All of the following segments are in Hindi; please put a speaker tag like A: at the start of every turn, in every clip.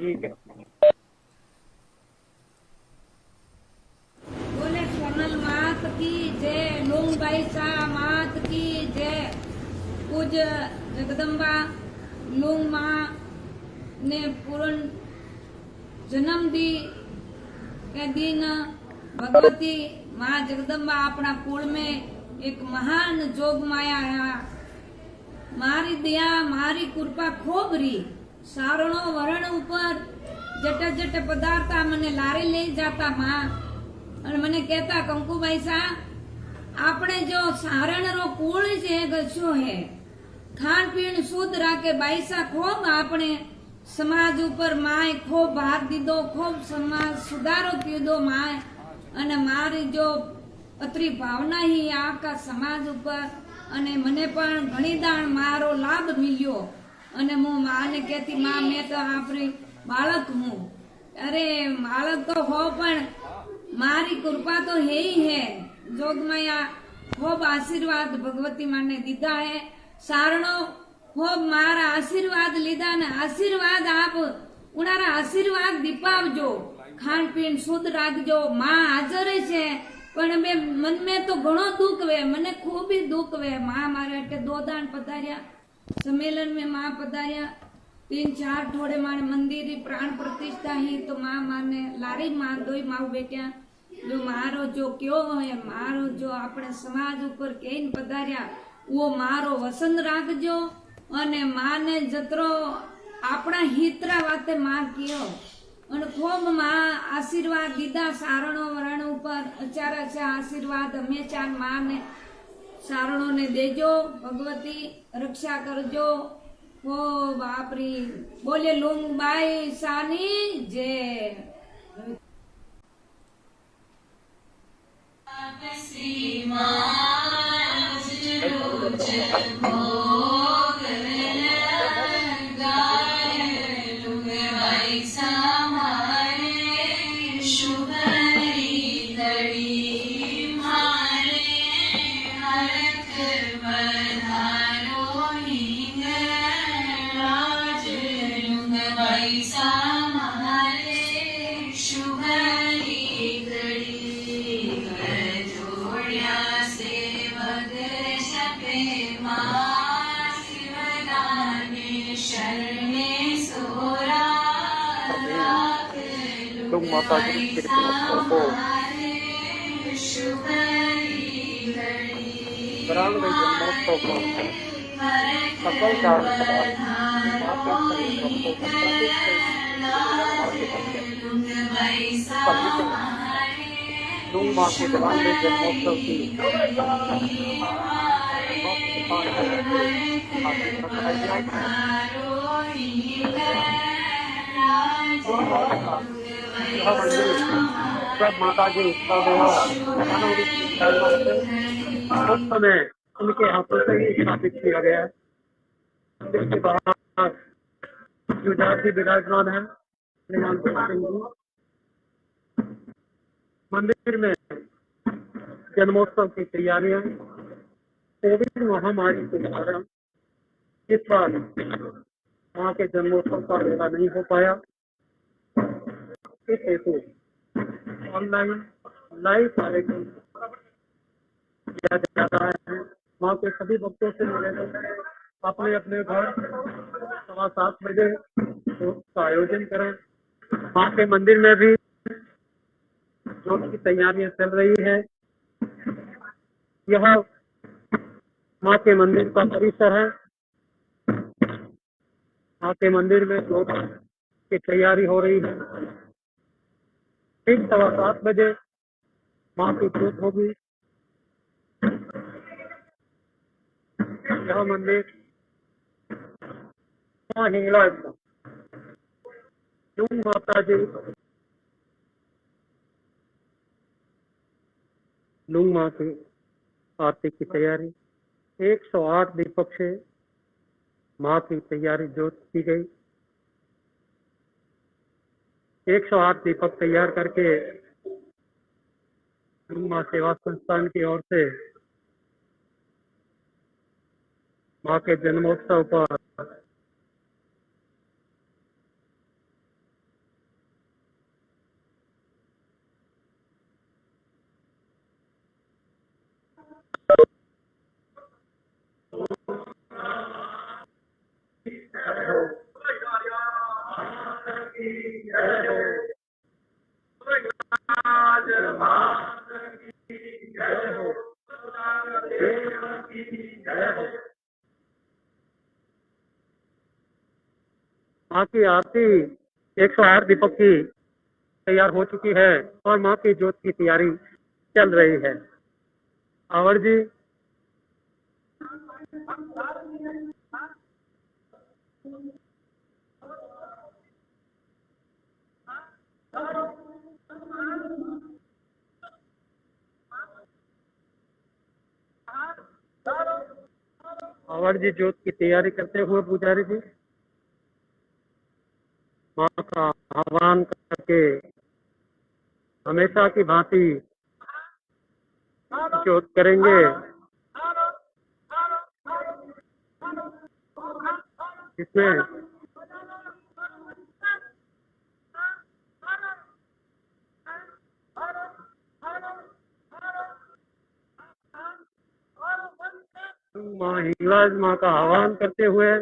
A: ठीक है।
B: बोले सोनल मात की जय, लूंगबाई शाह मात की जय। पूज्य जगदम्बा लूंग माँ ने पूर्ण जन्म दी के दिन भगवती माँ जगदम्बा अपना कुल में एक महान जोग माया है। मारी दया मारी कृपा खूब री सारणो वरण ऊपर जट जट पदार्था मने लारे ले जाता माँ और मने कहता कंकुबाई सा આપણે જો સારણ રો કુળ છે ગસ્યો હે ખાણ પીણ શુદ્ધ રાખે બાઈસા ખૂબ આપણે સમાજ ઉપર માય ખૂબ ભાર દીધો ખૂબ સમાજ સુધારો કીધો માય અને મારી જો અત્રી ભાવના ही આખા સમાજ ઉપર અને મને પણ ઘણી દાણ મારો લાભ મળ્યો અને હું માને કહેતી માં મેં તો આપણી બાળક હું અરે બાળક તો હો પણ મારી કૃપા तो है ही है जोगमाया खूब आशीर्वाद भगवती माँ ने दीदा है सारणो खूब मारा आशीर्वाद लीधा ने आशीर्वाद आप उनारा आशीर्वाद दीपावजो खान पीन शुद्ध राखजो माँ हाजर है पण मैं मन में तो घणो दुख वे मने खूब ही दुख वे माँ मारे अटे दो दान पधारिया सम्मेलन में माँ पधारिया 3-4 ठोड़े मारे मंदिर प्राण प्रतिष्ठा ही तो माँ माने लारी माँ दोई माँ बेटिया जो मारो जो क्यों है मारो जो अपने समाज ऊपर केन पधारिया वो मारो वसंत राखजो अने माँ ने जतरो अपना हितरा वाते माँ कियो अने खूब माँ आशीर्वाद दीदा सारणो वरण ऊपर अचारा से आशीर्वाद हमेशा माँ ने सारणों ने देजो भगवती रक्षा करजो हो बापरी बोले लूंगबाई सानी जय।
A: लोग माता जी के भक्तों को ग्रामीण जन्मोत्सव को सफल चारण लूंग माँ के ग्रामीण जन्मोत्सव की जब माता जी उस समय उनके हाथों से ही स्थापित किया गया है। इसके बाद विद्यार्थी विराजमान है मंदिर में जन्मोत्सव की तैयारियां कोविड महामारी के कारण इस बार वहाँ के जन्मोत्सव का मेला नहीं हो पाया। इस हेतु ऑनलाइन लाइव कार्यक्रम किया जा रहा है। वहाँ के सभी भक्तों से निवेदन है अपने अपने घर 7:15 बजे का आयोजन करें। वहाँ के मंदिर में भी जो की तैयारियां चल रही है। यह माँ के मंदिर का परिसर है। माँ के मंदिर में जोत की तैयारी हो रही है। ठीक 7:15 बजे माँ की जोत होगी। यह मंदिर माँ हिंगलाज लूंग माता जी लूंग माँ की आरती की तैयारी 108 दीपक से माँ की तैयारी जोत की गई। 108 दीपक तैयार करके लूंग माँ सेवा संस्थान की ओर से माँ के जन्मोत्सव पर माँ की आरती 108 दीपक की तैयार हो चुकी है और माँ की जोत की तैयारी चल रही है। आवर जी, आवर जी जोत की तैयारी करते हुए पुजारी जी माँ का आह्वान करके हमेशा की भांति जोत करेंगे, जिसमें माँ हिंगलाज माँ का आह्वान करते हुए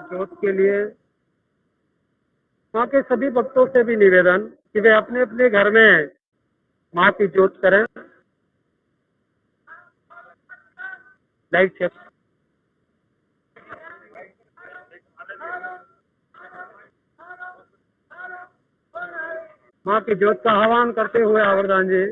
A: जोत के लिए माँ के सभी भक्तों से भी निवेदन कि वे अपने अपने घर में माँ की जोत करें। Light check. माँ की जोत का आह्वान करते हुए आवर्दान जी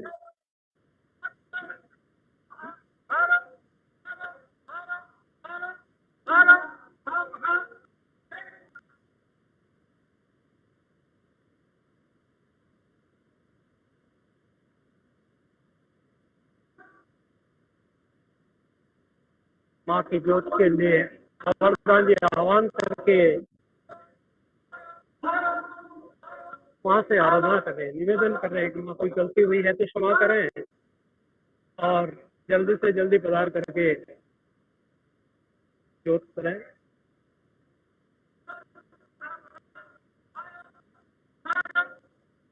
A: माँ की जोत के लिए आवर्दान जी आह्वान करके वहाँ से आराधना कर रहे हैं, निवेदन कर रहे हैं कि माँ कोई गलती हुई है तो क्षमा करें और जल्दी से जल्दी पधार करके जोत करें।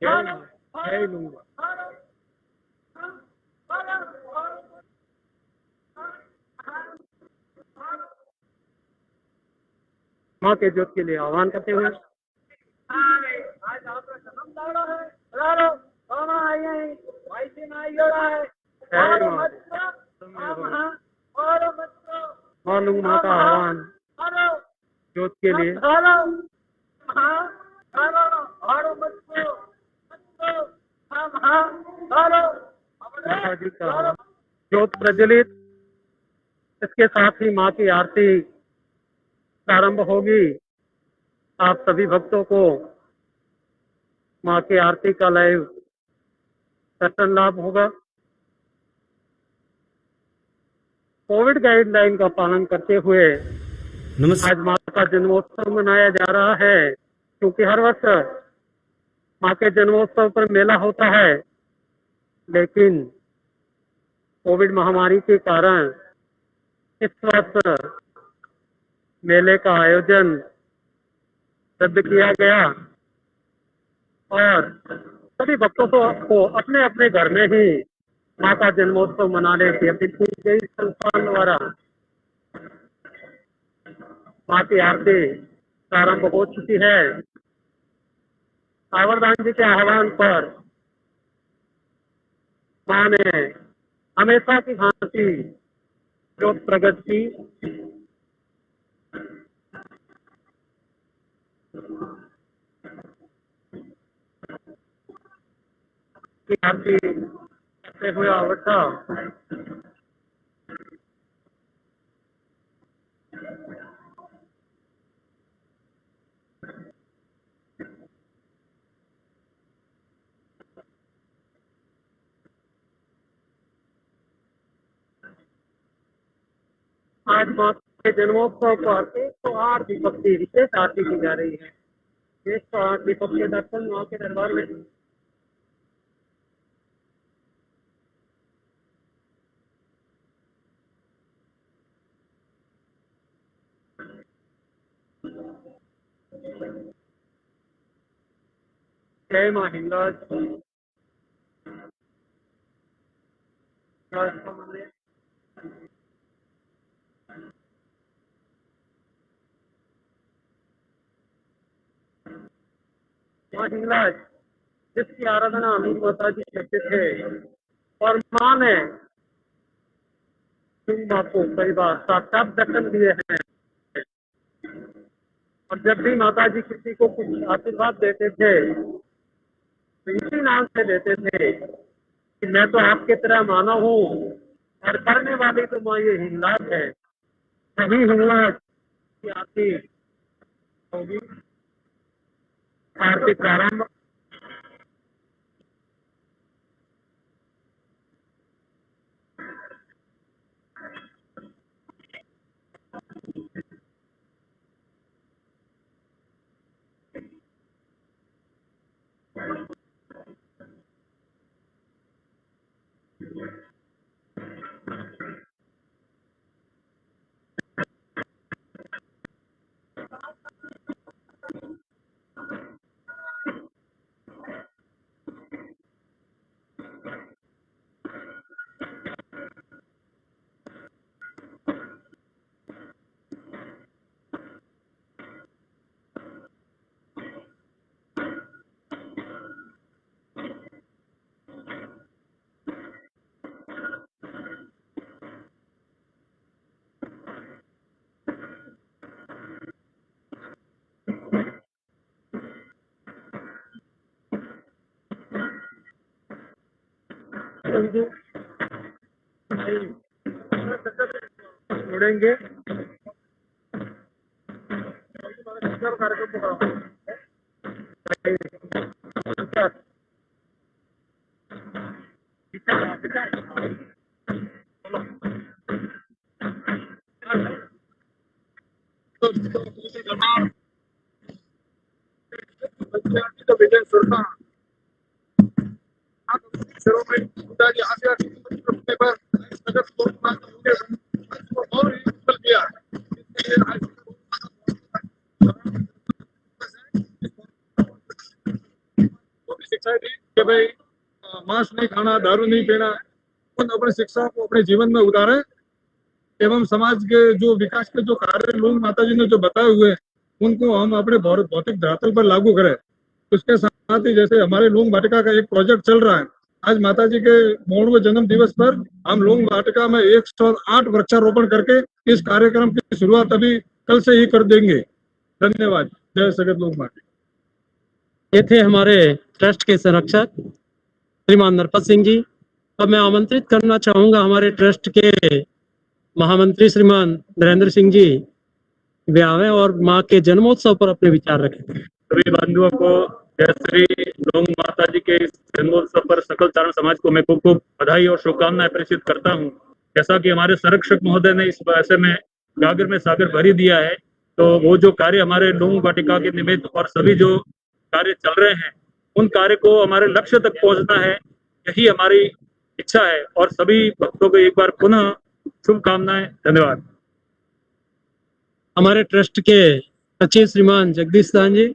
A: जय लूंगा। माँ के जोत के लिए आह्वान करते हुए मालूम माँ का आह्वान जोत के लिए माता जी का आह्वान। जोत प्रज्वलित, इसके साथ ही माँ की आरती प्रारंभ होगी। आप सभी भक्तों को माँ की आरती का लाइव दर्शन लाभ होगा। कोविड गाइडलाइन का पालन करते हुए आज माँ का जन्मोत्सव मनाया जा रहा है, क्योंकि हर वर्ष माँ के जन्मोत्सव पर मेला होता है, लेकिन कोविड महामारी के कारण इस वर्ष मेले का आयोजन रद्द किया गया और सभी भक्तों को अपने अपने घर में ही माँ का जन्मोत्सव मनाने की अपील की गई। संस्थान द्वारा माँ की आरती प्रारंभ हो चुकी है। आवर्दान जी के आह्वान पर माँ ने हमेशा की भांति जोत प्रगट की। आरती करते हुए आवता आज माँ के जन्मोत्सव पर 108 दीपक की विशेष आरती की जा रही है। 108 दीपक के दर्शन माँ के दरबार में जय माँ हिंगलाज माँ हिंगलाज जिसकी आराधना अमीर माता जी करते थे और माँ ने तुम माँ को कई बार साक्षात दर्शन दिए हैं। और जब भी माता जी किसी को कुछ आशीर्वाद देते थे तो इसी नाम से देते थे कि मैं तो आपके तरह मानव हूँ और करने वाली तो माँ ये हिंगलाज है, सही हिंगलाज की आरती होगी। आरती प्रारंभ। जोड़ेंगे
C: शिक्षा दी कि भाई मांस नहीं खाना, दारू नहीं पीना, उन अपनी शिक्षाओं को अपने जीवन में उतारे एवं समाज के जो विकास के जो कार्य लोग माता जी ने जो बताए हुए उनको हम अपने भौतिक धरातल पर लागू करें। उसके साथ ही जैसे हमारे लोंग वाटिका का एक प्रोजेक्ट चल रहा है, आज माता जी के 92वें जन्म दिवस पर हम लोंग वाटिका में 108 वृक्षारोपण करके इस कार्यक्रम की शुरुआत अभी कल से ही कर देंगे। धन्यवाद। जय सगत लोंग वाटिका।
D: ये थे हमारे ट्रस्ट के संरक्षक श्रीमान नरपत सिंह जी। अब मैं आमंत्रित करना चाहूंगा हमारे ट्रस्ट के महामंत्री श्रीमान नरेंद्र सिंह जी, वे आवे और माँ के जन्मोत्सव पर अपने विचार रखें।
E: सभी बंधुओं को जय श्री लोंग माता जी के इस जन्मोत्सव पर सकल चारण समाज को मैं खूब बधाई और शुभकामनाएं प्रेषित करता हूं। जैसा कि हमारे संरक्षक महोदय ने इस ऐसे में गागर में सागर भरी दिया है, तो वो जो कार्य हमारे लोंग वाटिका के निमित्त और सभी जो कार्य चल रहे हैं उन कार्य को हमारे लक्ष्य तक पहुंचना है, यही हमारी इच्छा है। और सभी भक्तों को एक बार पुनः शुभकामनाएं। धन्यवाद।
D: हमारे ट्रस्ट के सचिव श्रीमान जगदीश दान जी।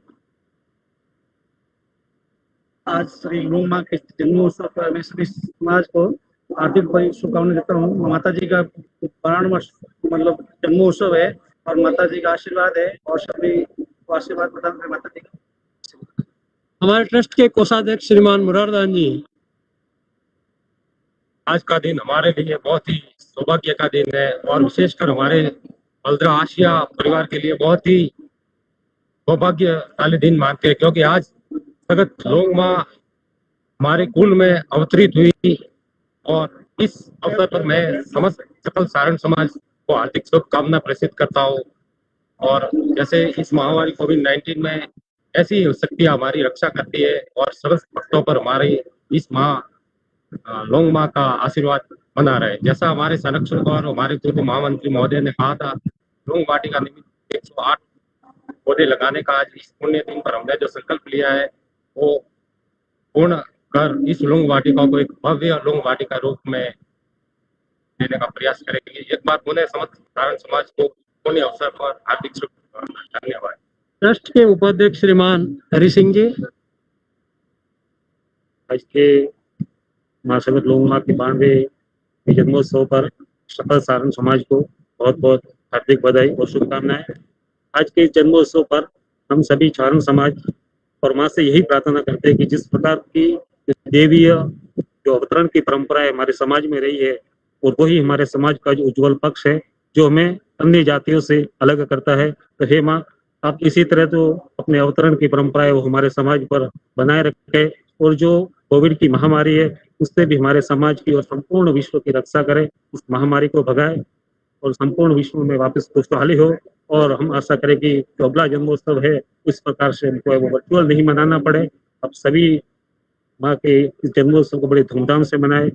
F: आज श्री लोंग माँ के जन्मोत्सव पर मैं सभी समाज को हार्दिक शुभकामनाएं देता हूँ। माता जी का 92वां मतलब जन्मोत्सव है और माता जी का आशीर्वाद है और सभी को आशीर्वाद प्रदान करें माता जी का।
D: हमारे ट्रस्ट के कोषाध्यक्ष श्रीमान मुरारदान जी।
E: आज का दिन हमारे लिए बहुत ही सौभाग्य का दिन है और विशेषकर हमारे बलद्रा आशिया परिवार के लिए बहुत ही सौभाग्यशाली दिन मानते हैं, क्योंकि आज सगत लोंग माँ हमारे कुल में अवतरित हुई। और इस अवसर पर मैं समस्त सकल सारण समाज को हार्दिक शुभकामना प्रेषित करता हूँ। और जैसे इस महामारी कोविड-19 में ऐसी शक्तियाँ हमारी रक्षा करती है और समस्त भक्तों पर हमारी इस लोंग माँ का आशीर्वाद बना रहे। जैसा हमारे संरक्षक और हमारे पूर्व महामंत्री महोदय ने कहा था, लोंग वाटिका निमित्त 108 पौधे लगाने का आज इस पुण्य दिन पर हमने जो संकल्प लिया है वो पूर्ण कर इस लोंग वाटिका को एक भव्य लोंग वाटिका रूप में देने का प्रयास करेंगे। एक बार पुनः समस्त सारण समाज को पुण्य अवसर पर हार्दिक शुभकामनाएं। धन्यवाद।
D: ट्रस्ट के उपाध्यक्ष श्रीमान हरि सिंह जी।
G: आज के माँ सगत लोंग माँ के 92वें जन्मोत्सव पर सकल सारण समाज को बहुत बहुत हार्दिक बधाई और शुभकामनाएं। आज के जन्मोत्सव पर हम सभी सारण समाज और माँ से यही प्रार्थना करते हैं कि जिस प्रकार की देवीय जो अवतरण की परंपरा है हमारे समाज में रही है और वही हमारे समाज का जो उज्जवल पक्ष है जो हमें अन्य जातियों से अलग करता है। तो हे माँ, आप इसी तरह तो अपने अवतरण की परंपरा है वो हमारे समाज पर बनाए रखे और जो कोविड की महामारी है उससे भी हमारे समाज की और संपूर्ण विश्व की रक्षा करे, इस महामारी को भगाए और संपूर्ण विश्व में वापस खुशहाली हो। और हम आशा करें कि जो अगला जन्मोत्सव है इस प्रकार से हमको वो वर्चुअल नहीं मनाना पड़े। अब सभी माँ के इस जन्मोत्सव को बड़े धूमधाम से मनाए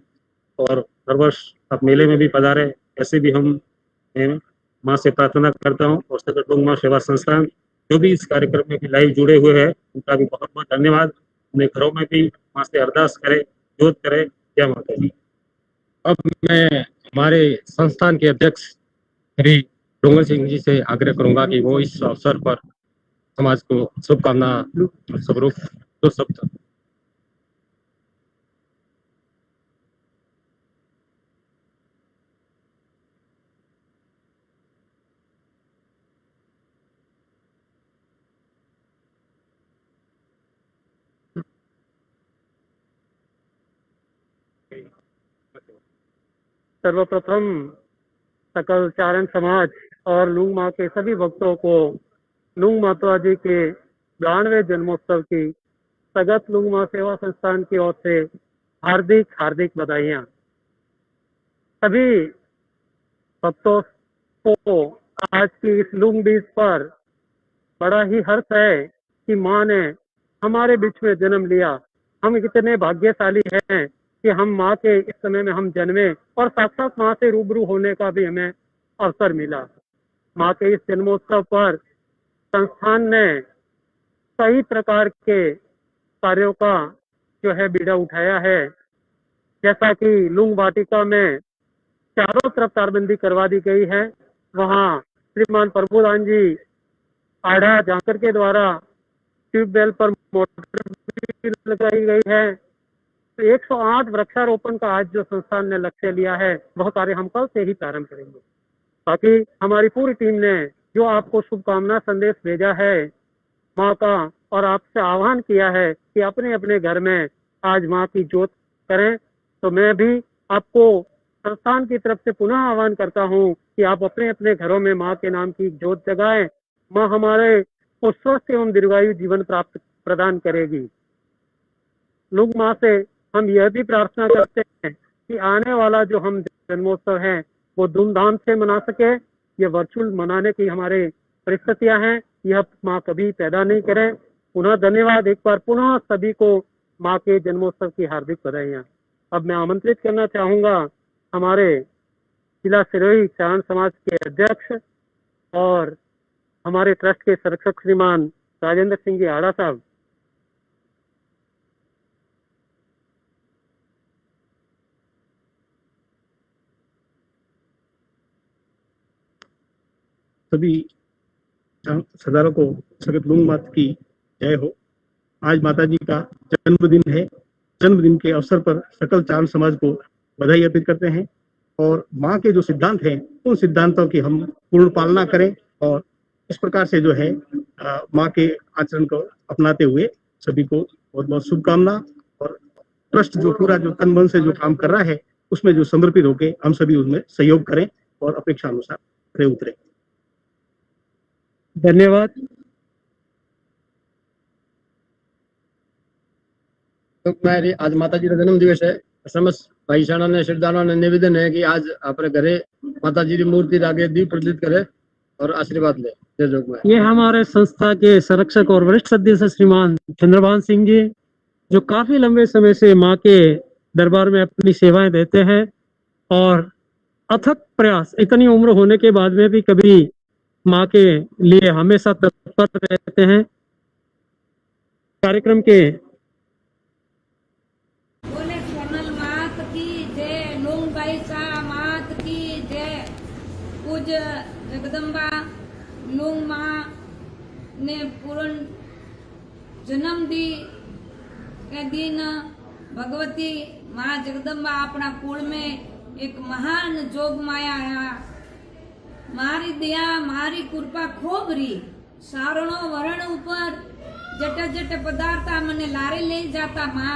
G: और हर वर्ष आप मेले में भी पधारे, ऐसे भी मैं माँ से प्रार्थना करता हूँ। और सगत लोग माँ सेवा संस्थान जो भी इस कार्यक्रम में भी लाइव जुड़े हुए हैं उनका भी बहुत बहुत धन्यवाद। अपने घरों में भी माँ से अरदास करें, जोत करें। जय माता दी।
E: अब मैं हमारे संस्थान के अध्यक्ष श्री डोंगर सिंह जी से आग्रह करूंगा कि वो इस अवसर पर समाज को शुभकामना स्वरूप दो शब्द।
A: सर्वप्रथम सकल चारण समाज और लूंग माँ के सभी भक्तों को लूंग माता जी के 92वें जन्मोत्सव की सगत लूंग माँ सेवा संस्थान की ओर से हार्दिक हार्दिक बधाइयाँ। सभी भक्तों को आज की इस लूंग बीज पर बड़ा ही हर्ष है कि माँ ने हमारे बीच में जन्म लिया। हम कितने भाग्यशाली हैं कि हम माँ के इस समय में हम जन्मे और साक्षात माँ से रूबरू होने का भी हमें अवसर मिला। माँ के इस जन्मोत्सव पर संस्थान ने कई प्रकार के कार्यों का जो है बीड़ा उठाया है, जैसा कि लूंग वाटिका में चारों तरफ तारबंदी करवा दी गई है। वहाँ श्रीमान प्रभुदान जी आढ़ा जाकर के द्वारा ट्यूबवेल पर मोटर भी लगाई गई है। तो 108 वृक्षारोपण का आज जो संस्थान ने लक्ष्य लिया है वह कार्य हम कल से ही प्रारंभ करेंगे। बाकी हमारी पूरी टीम ने जो आपको शुभकामना संदेश भेजा है माँ का और आपसे आह्वान किया है कि अपने अपने घर में आज माँ की जोत करें, तो मैं भी आपको संस्थान की तरफ से पुनः आह्वान करता हूँ कि आप अपने अपने घरों में माँ के नाम की जोत जगाएं। माँ हमारे को स्वस्थ एवं दीर्घायु जीवन प्राप्त प्रदान करेगी। लोग माँ से हम यह भी प्रार्थना करते हैं कि आने वाला जो हम जन्मोत्सव है वो धूमधाम से मना सके। ये वर्चुअल मनाने की हमारे परिस्थितियां हैं, यह माँ कभी पैदा नहीं करें। पुनः धन्यवाद एक बार पुनः सभी को माँ के जन्मोत्सव की हार्दिक बधाइयाँ। अब मैं आमंत्रित करना चाहूंगा हमारे जिला सिरोही चारण समाज के अध्यक्ष और हमारे ट्रस्ट के संरक्षक श्रीमान राजेंद्र सिंह जी आड़ा साहब।
F: सभी सरदारों को सगत लूंग माता की जय हो। आज माता जी का जन्मदिन है। जन्मदिन के अवसर पर सकल चारण समाज को बधाई अर्पित करते हैं और माँ के जो सिद्धांत हैं उन सिद्धांतों की हम पूर्ण पालना करें और इस प्रकार से जो है माँ के आचरण को अपनाते हुए सभी को बहुत बहुत शुभकामना। और ट्रस्ट जो पूरा जो तन मन से जो काम कर रहा है उसमें जो समर्पित होके हम सभी उसमें सहयोग करें और अपेक्षा अनुसार खरे उतरे।
D: धन्यवाद।
H: तो मेरी आज माता जी का जन्म दिवस है। समस्त भाई साहब ने श्रद्धालुओं ने निवेदन है कि आज अपने घरे माता जी की मूर्ति आगे दीप प्रज्वलित करे और आशीर्वाद ले। जय जोग।
D: ये हमारे संस्था के संरक्षक और वरिष्ठ सदस्य श्रीमान चंद्रभान सिंह जी जो काफी लंबे समय से माँ के दरबार में अपनी सेवाएं देते हैं और अथक प्रयास इतनी उम्र होने के बाद में भी कभी माँ के लिए हमेशा तत्पर रहते हैं। कार्यक्रम के
B: बोले सोनल मात की जय, नोंग बाई शाह मात की जय। पूज्य जगदम्बा नोंग माँ ने पूर्ण जन्म दी के दिन भगवती माँ जगदम्बा अपना कुल में एक महान जोग माया है। मारी दया मारी कृपा खूब री सारणो वरण ऊपर जट जट पदार्था मने लारे ले जाता माँ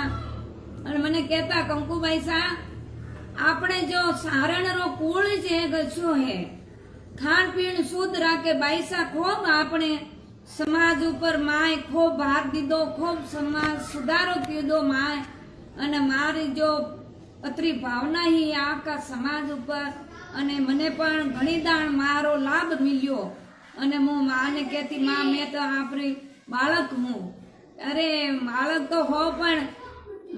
B: और मने कहता कंकुबाई सा आपने जो सारण रो कूल जे गछो है खान पीण शुद्ध राखे बाईसा खूब आपने સમાજ ઉપર માએ ખૂબ ભાર દીધો, ખૂબ સમાજ સુધારો કીધો માએ, અને મારી જો અત્રી ભાવના ही આખા સમાજ ઉપર, અને મને પણ ઘણી દાણ મારો લાભ मिल्यो, અને હું માને કહેતી માં મેં તો આપણી બાળક હું, અરે બાળક તો हो પણ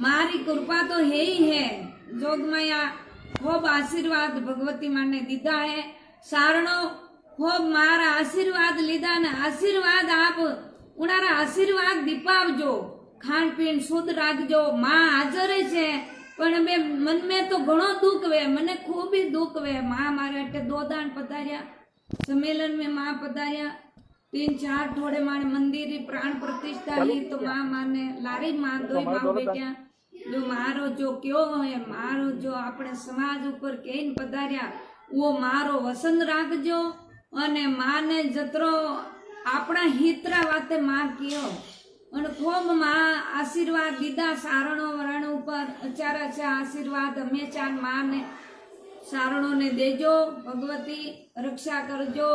B: મારી કૃપા तो है ही है, जोगमाया खूब आशीर्वाद भगवती माने दीदा है, सारणो खूब मारा आशीर्वाद लीधा ने आशीर्वाद आप उनारा आशीर्वाद दीपावजो, खान पीन शुद्ध राखजो, मां हाजर छे पण मे मन में तो घणो दुख वे, मने खूब ही दुख वे, मां मारे अटे 2 दान पधार्या, सम्मेलन में मां पधार्या, 3-4 थोड़े माने मंदिर प्राण प्रतिष्ठा ही, तो मां माने लारी मां दोई मां बेट्या, जो मारो जो क्यों है, मारो जो अपने समाज ऊपर केन पधार्या वो मारो वसन राखजो, અને માને જતરો આપણા હિતરા વાતે માં કયો, અને ખૂબ માં આશીર્વાદ દીધા સારણો વરણ ઉપર, અચારા છે આશીર્વાદ હંમેશા માને સારણો ને દેજો, ભગવતી રક્ષા કરજો,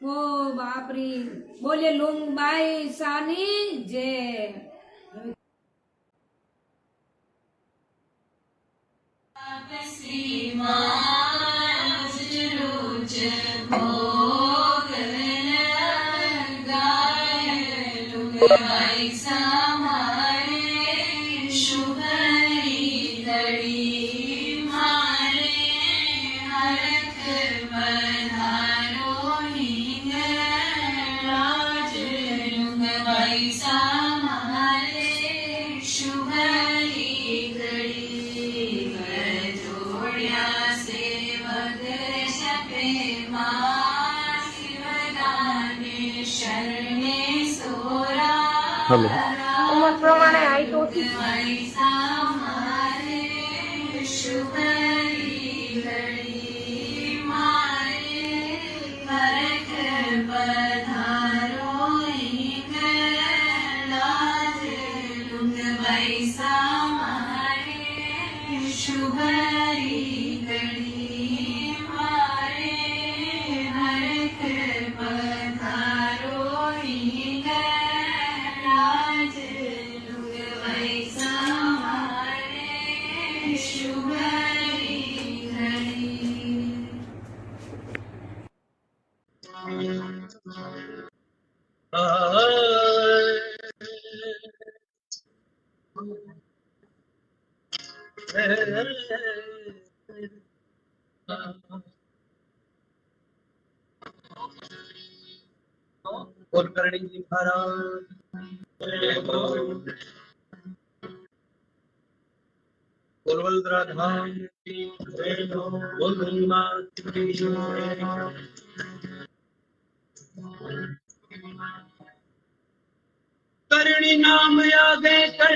B: ઓ બાપરી બોલે લુંગબાઈ સાની જય।
I: ઉંમર પ્રમાણે હાઈટ ઓછી
A: कुलकर्णी जी महाराज, कुलवलदरा धाम की जय, बोल गंगनाथ की जय। करणी नाम आगे कर,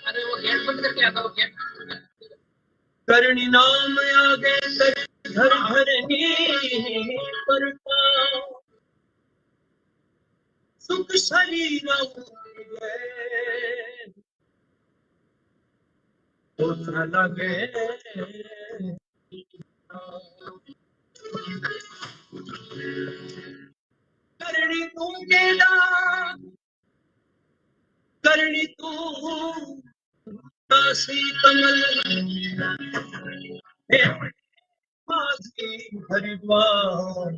A: अरे वो गेट बंद करके आता, वो गेट करणी नाम आगे कर, घर भरनी परता, सुख शरीर पुत्र लगे, करणी तू केला, करणी तू काशी कमल, माझी हरिद्वार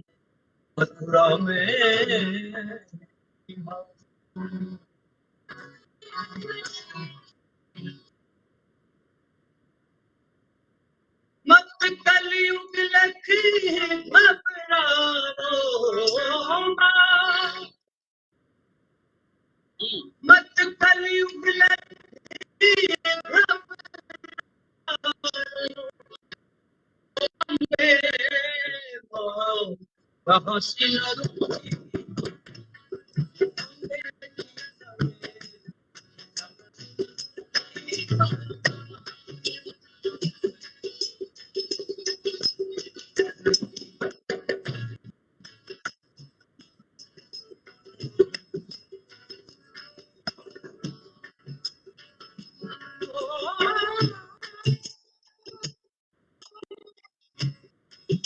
A: मथुरा में, मत कलयुग लखी घबराओ, मत कलयुग लखी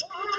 A: Oh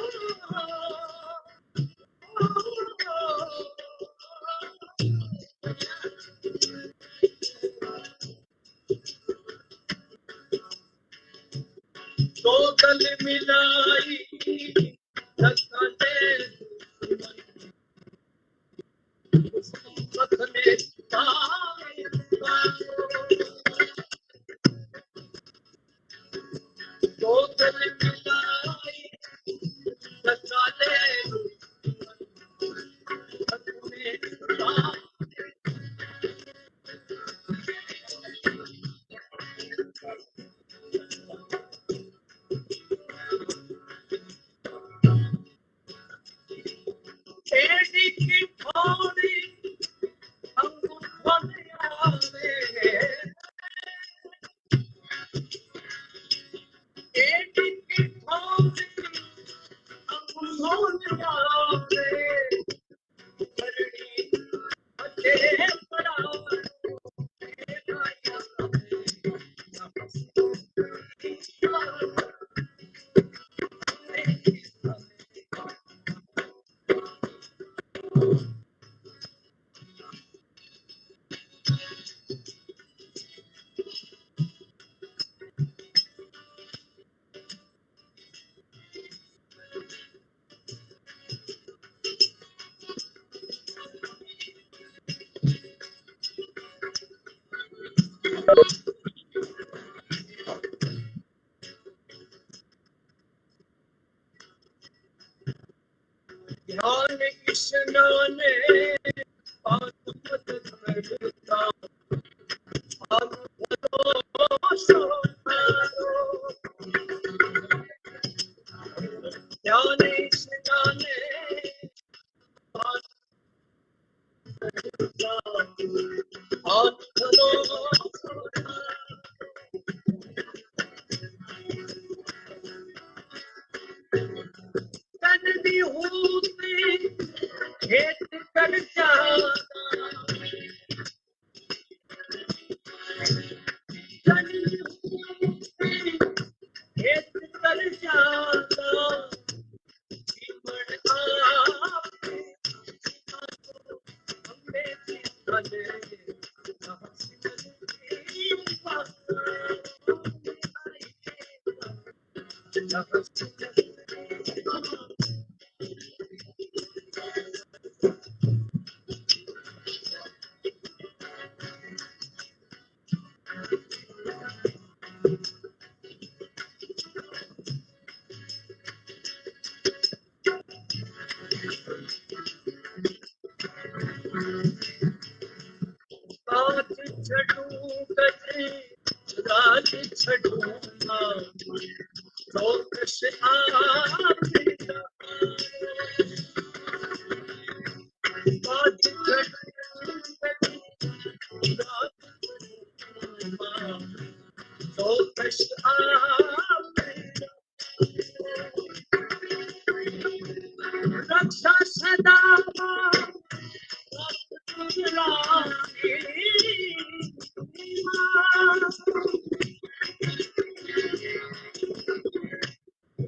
A: रक्षा सदा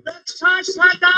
A: रक्षा सदा